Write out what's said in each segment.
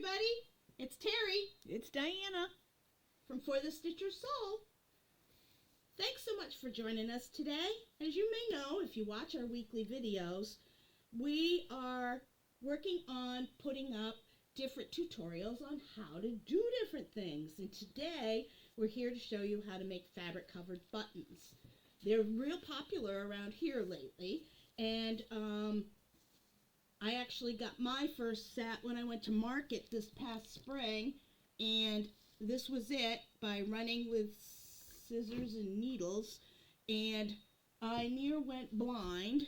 everybody. It's Terry. It's Diana. From For the Stitcher Soul. Thanks so much for joining us today. As you may know, if you watch our weekly videos, we are working on putting up different tutorials on how to do different things. And today, we're here to show you how to make fabric-covered buttons. They're real popular around here lately, and I actually got my first set when I went to market this past spring, and this was it by running with scissors and needles, and I near went blind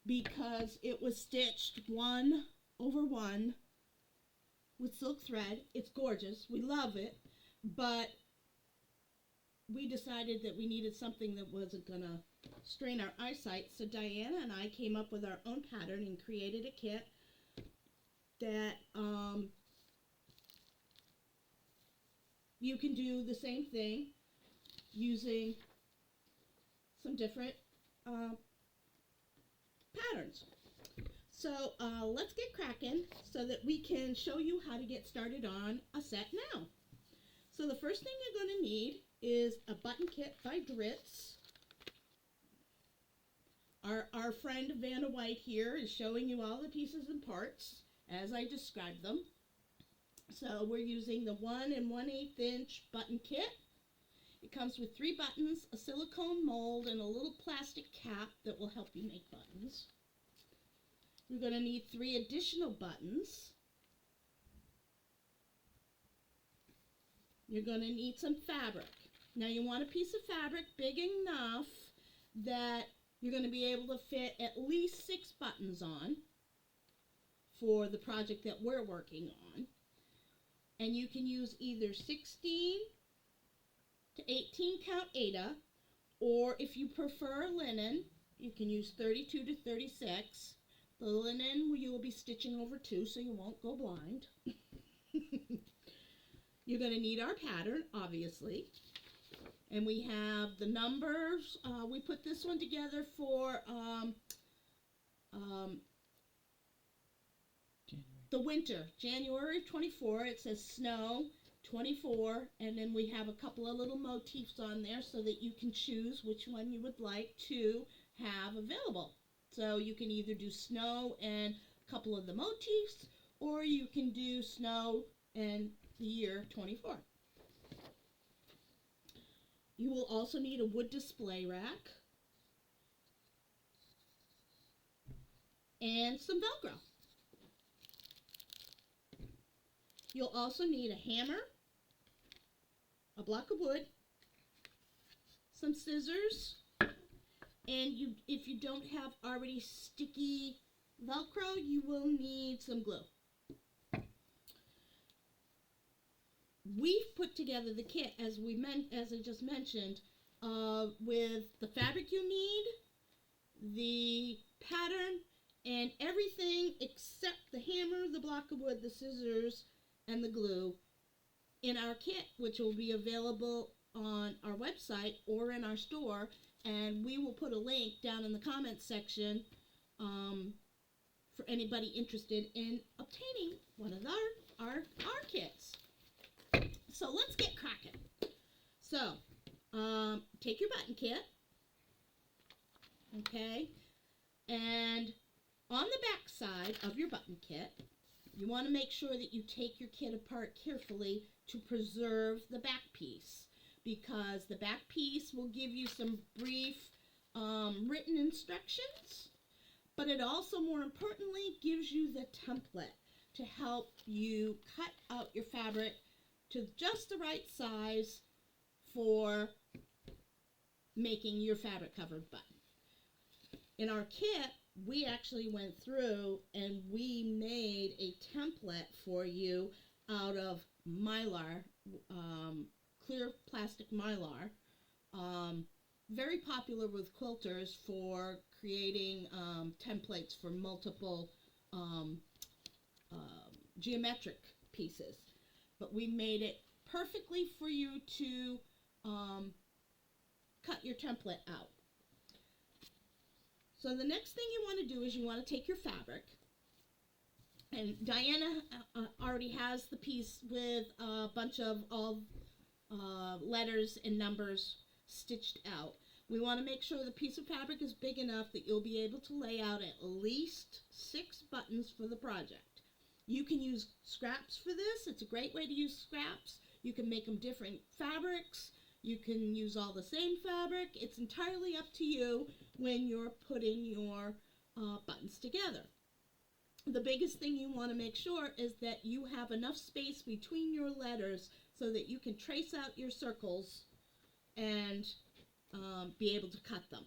because it was stitched 1 over 1 with silk thread. It's gorgeous. We love it, but we decided that we needed something that wasn't gonna strain our eyesight, so Diana and I came up with our own pattern and created a kit that you can do the same thing using some different patterns. So let's get cracking so that we can show you how to get started on a set now. So the first thing you're going to need is a button kit by Dritz. Our friend Vanna White here is showing you all the pieces and parts as I described them. So we're using the 1 1/8 inch button kit. It comes with 3 buttons, a silicone mold, and a little plastic cap that will help you make buttons. You're going to need 3 additional buttons. You're going to need some fabric. Now you want a piece of fabric big enough that you're going to be able to fit at least 6 buttons on for the project that we're working on. And you can use either 16 to 18 count Aida, or if you prefer linen, you can use 32 to 36. The linen you will be stitching over 2 so you won't go blind. You're going to need our pattern, obviously. And we have the numbers. We put this one together for the winter, January 24. It says snow 24, and then we have a couple of little motifs on there so that you can choose which one you would like to have available. So you can either do snow and a couple of the motifs, or you can do snow and the year 24. You will also need a wood display rack and some Velcro. You'll also need a hammer, a block of wood, some scissors, and if you don't have already sticky Velcro, you will need some glue. We've put together the kit, as I just mentioned, with the fabric you need, the pattern, and everything except the hammer, the block of wood, the scissors, and the glue in our kit, which will be available on our website or in our store, and we will put a link down in the comments section for anybody interested in obtaining one of our kits. So let's get cracking. So take your button kit, okay, and on the back side of your button kit, you want to make sure that you take your kit apart carefully to preserve the back piece, because the back piece will give you some brief written instructions, but it also, more importantly, gives you the template to help you cut out your fabric to just the right size for making your fabric covered button. In our kit, we actually went through and we made a template for you out of mylar, clear plastic mylar, very popular with quilters for creating templates for multiple geometric pieces. But we made it perfectly for you to cut your template out. So the next thing you want to do is you want to take your fabric, and Diana already already has the piece with a bunch of letters and numbers stitched out. We want to make sure the piece of fabric is big enough that you'll be able to lay out at least 6 buttons for the project. You can use scraps for this. It's a great way to use scraps. You can make them different fabrics. You can use all the same fabric. It's entirely up to you when you're putting your buttons together. The biggest thing you want to make sure is that you have enough space between your letters so that you can trace out your circles and be able to cut them.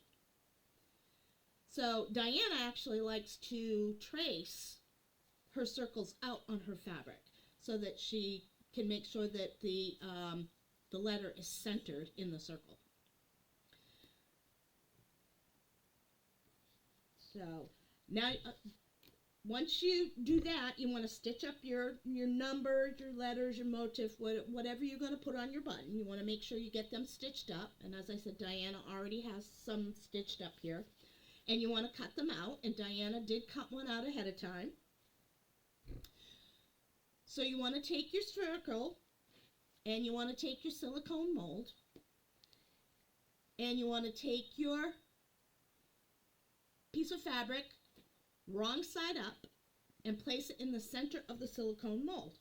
So Diana actually likes to trace her circles out on her fabric so that she can make sure that the letter is centered in the circle. So now, once you do that, you want to stitch up your numbers, your letters, your motif, whatever you're going to put on your button. You want to make sure you get them stitched up. And as I said, Diana already has some stitched up here. And you want to cut them out. And Diana did cut one out ahead of time. So you want to take your circle and you want to take your silicone mold and you want to take your piece of fabric wrong side up and place it in the center of the silicone mold.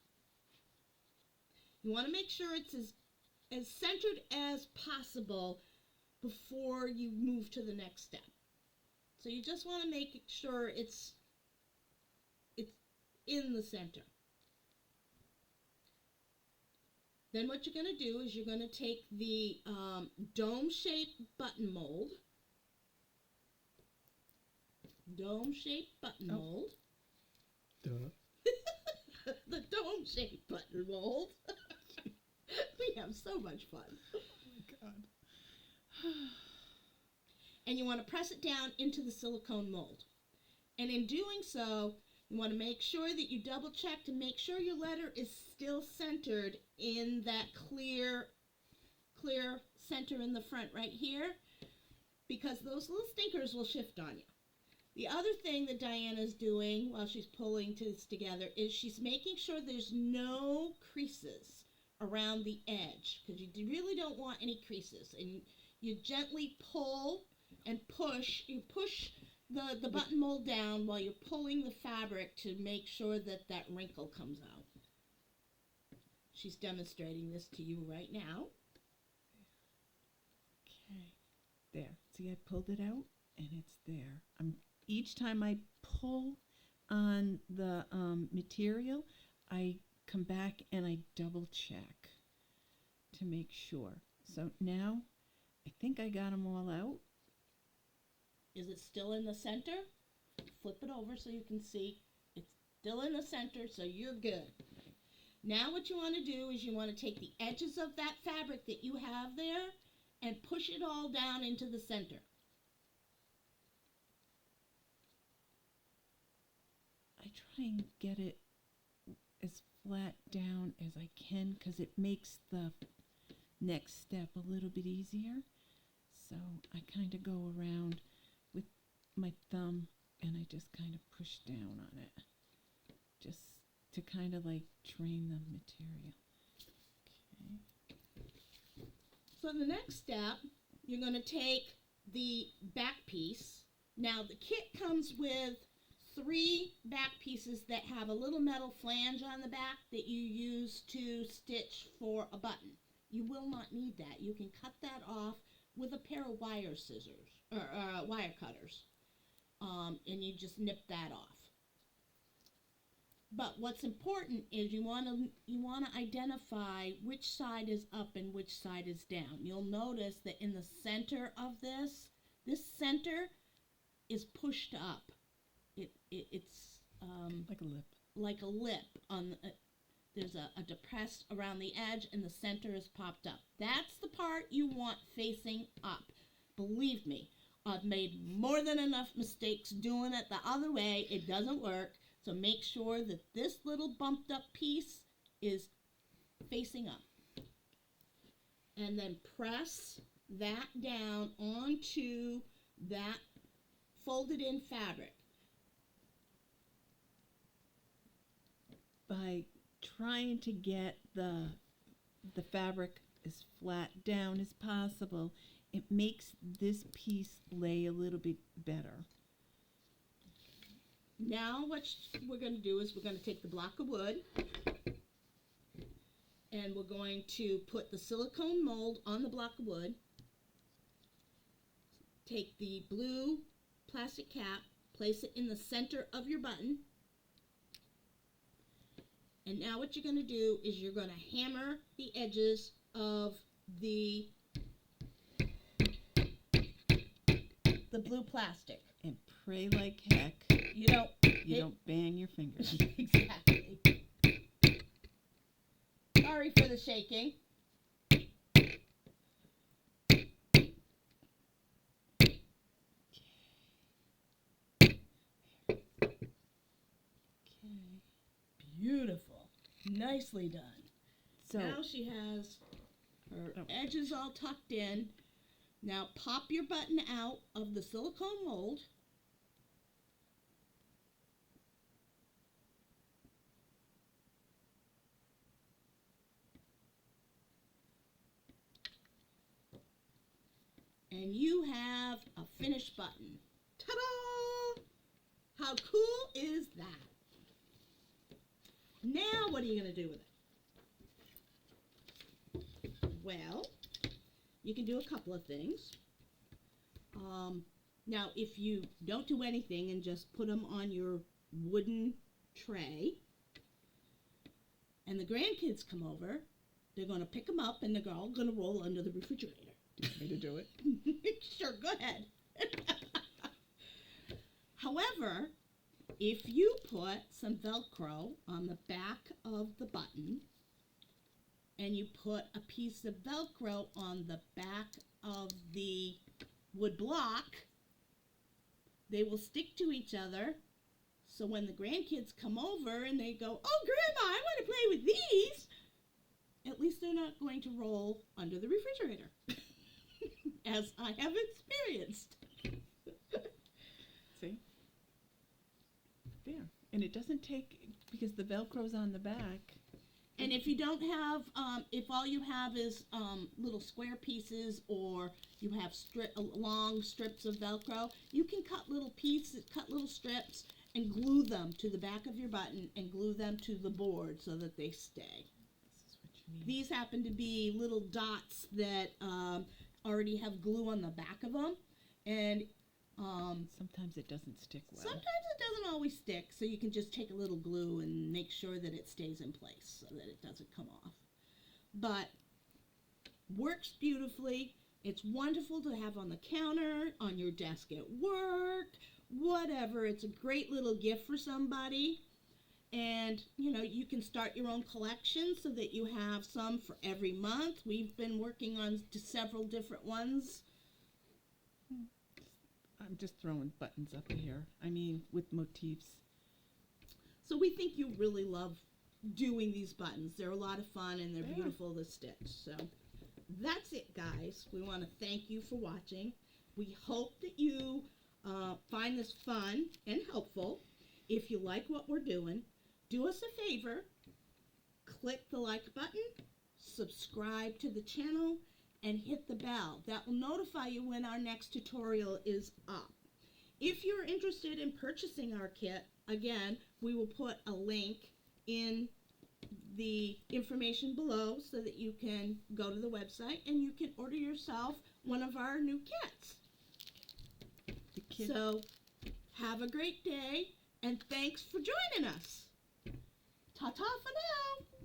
You want to make sure it's as centered as possible before you move to the next step. So you just want to make sure it's in the center. Then what you're going to do is you're going to take the dome-shaped button mold. Dome-shaped button mold. Duh. The dome-shaped button mold. We have so much fun. Oh my God. And you want to press it down into the silicone mold. And in doing so, you want to make sure that you double check to make sure your letter is still centered in that clear center in the front right here, because those little stinkers will shift on you. The other thing that Diana's doing while she's pulling this together is she's making sure there's no creases around the edge, because you really don't want any creases. And you gently pull and push. You push the button mold down while you're pulling the fabric to make sure that that wrinkle comes out. She's demonstrating this to you right now. Okay, there. See, I pulled it out and it's there. Each time I pull on the material, I come back and I double check to make sure. So now I think I got them all out. Is it still in the center? Flip it over so you can see it's still in the center, so you're good. Now what you want to do is you want to take the edges of that fabric that you have there and push it all down into the center. I try and get it as flat down as I can because it makes the next step a little bit easier. So I kind of go around with my thumb and I just kind of push down on it just to kind of like train the material. Okay. So the next step, you're going to take the back piece. Now the kit comes with 3 back pieces that have a little metal flange on the back that you use to stitch for a button. You will not need that. You can cut that off with a pair of wire scissors or wire cutters, and you just nip that off. But what's important is you want to identify which side is up and which side is down. You'll notice that in the center of this center is pushed up. It's Like a lip. Like a lip on there's a depressed around the edge and the center is popped up. That's the part you want facing up. Believe me, I've made more than enough mistakes doing it the other way. It doesn't work. So make sure that this little bumped up piece is facing up. And then press that down onto that folded in fabric. By trying to get the fabric as flat down as possible. It makes this piece lay a little bit better. Now what we're going to do is we're going to take the block of wood and we're going to put the silicone mold on the block of wood. Take the blue plastic cap, place it in the center of your button. And now what you're going to do is you're going to hammer the edges of the blue plastic. And pray like heck You don't you don't bang your fingers. exactly. Sorry for the shaking. Okay. Beautiful. Nicely done. So Now she has her Oh. edges all tucked in. Now pop your button out of the silicone mold. And you have a finished button. Ta-da! How cool is that? Now what are you going to do with it? Well, you can do a couple of things. Now, if you don't do anything and just put them on your wooden tray, and the grandkids come over, they're going to pick them up and they're all going to roll under the refrigerator. Do you want me to do it? Sure, go ahead. However, if you put some Velcro on the back of the button and you put a piece of Velcro on the back of the wood block, they will stick to each other. So when the grandkids come over and they go, "Oh, Grandma, I want to play with these," at least they're not going to roll under the refrigerator, as I have experienced. see? There. And it doesn't take, because the Velcro's on the back. And if you don't have, if all you have is little square pieces, or you have long strips of Velcro, you can cut little pieces, cut little strips, and glue them to the back of your button and glue them to the board so that they stay. This is what you need. These happen to be little dots that already have glue on the back of them, and Sometimes it doesn't stick well. sometimes it doesn't always stick, so you can just take a little glue and make sure that it stays in place so that it doesn't come off. But works beautifully. It's wonderful to have on the counter, on your desk at work, whatever. It's a great little gift for somebody. And, you know, you can start your own collection so that you have some for every month. We've been working on several different ones. I'm just throwing buttons up here. I mean, with motifs. So we think you really love doing these buttons. They're a lot of fun and they're Yeah. beautiful to stitch. So that's it, guys. We want to thank you for watching. We hope that you find this fun and helpful. If you like what we're doing, do us a favor. Click the like button, subscribe to the channel, and hit the bell. That will notify you when our next tutorial is up. If you're interested in purchasing our kit, again, we will put a link in the information below so that you can go to the website and you can order yourself one of our new kits. The kid. So have a great day and thanks for joining us. Ta-ta for now.